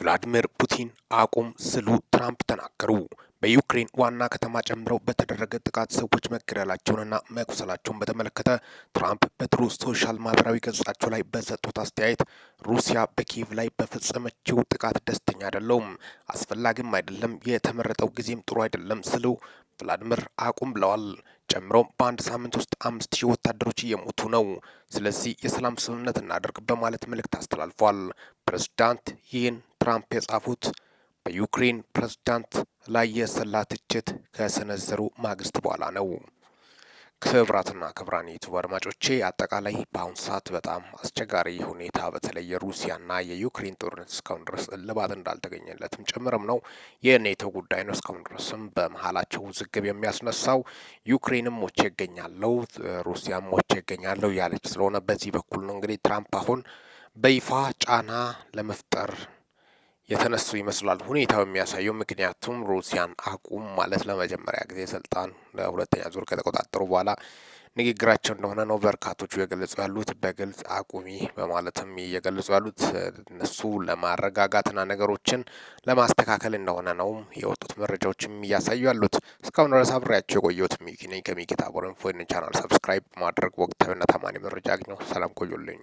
ቭላዲሚር ፑቲን አቁም ስሉ ትራምፕ ተናገሩ። በዩክሬን ዋና ከተማ ጨምረው በተደረገ ጥቃት ሰዎች መገደላቸውንና መቁሰላቸውን በተመለከተ ትራምፕ በትሩዝ ሶሻል ማህበራዊ ገጻቸው ላይ በሰጡት አስተያየት ሩሲያ በኪየቭ ላይ በፈጸመችው ጥቃት ደስተኛ አይደለሁም፣ አስፈላጊም አይደለም፣ የተመረጠው ጊዜም ጥሩ አይደለም ስሉ ቭላዲሚር አቁም ብለዋል። ጨምሮም በአንድ ሳምንት ውስጥ 5000 ወታደሮች እየሞቱ ነው፣ ስለዚህ የሰላም ስምምነት እናደርግ በማለት መልእክት አስተላልፏል። ፕሬዝዳንት ይህን ትራምፕ የጻፉት በዩክሬን ፕሬዝዳንት ላይ የሰላ ትችት ከሰነዘሩ ማግስት በኋላ ነው። ክብራትና ክብራን ዩቱብ አድማጮቼ አጠቃላይ በአሁኑ ሰዓት በጣም አስቸጋሪ ሁኔታ በተለይ የሩሲያና የዩክሬን ጦርነት እስካሁን ድረስ እልባት እንዳልተገኘለትም ጭምርም ነው። የኔቶ ጉዳይ ነው እስካሁን ድረስም በመሀላቸው ውዝግብ የሚያስነሳው። ዩክሬንም ሞቼ ይገኛለው ሩሲያም ሞቼ ይገኛለው ያለች ስለሆነ በዚህ በኩል ነው እንግዲህ ትራምፕ አሁን በይፋ ጫና ለመፍጠር የተነሱ ይመስላል ሁኔታው የሚያሳየው። ምክንያቱም ሩሲያን አቁም ማለት ለመጀመሪያ ጊዜ ስልጣን ለሁለተኛ ዙር ከተቆጣጠሩ በኋላ ንግግራቸው እንደሆነ ነው በርካቶቹ የገለጹ ያሉት። በግልጽ አቁሚ በማለትም እየገለጹ ያሉት እነሱ ለማረጋጋትና ነገሮችን ለማስተካከል እንደሆነ ነው የወጡት መረጃዎችም እያሳዩ ያሉት። እስካሁን ድረስ አብሬያቸው የቆየሁት ሚኪ ነኝ ከሚኪ ታቦር ኢንፎ። ቻናል ሰብስክራይብ ማድረግ ወቅታዊና ታማኒ መረጃ አግኘው። ሰላም ቆዩልኝ።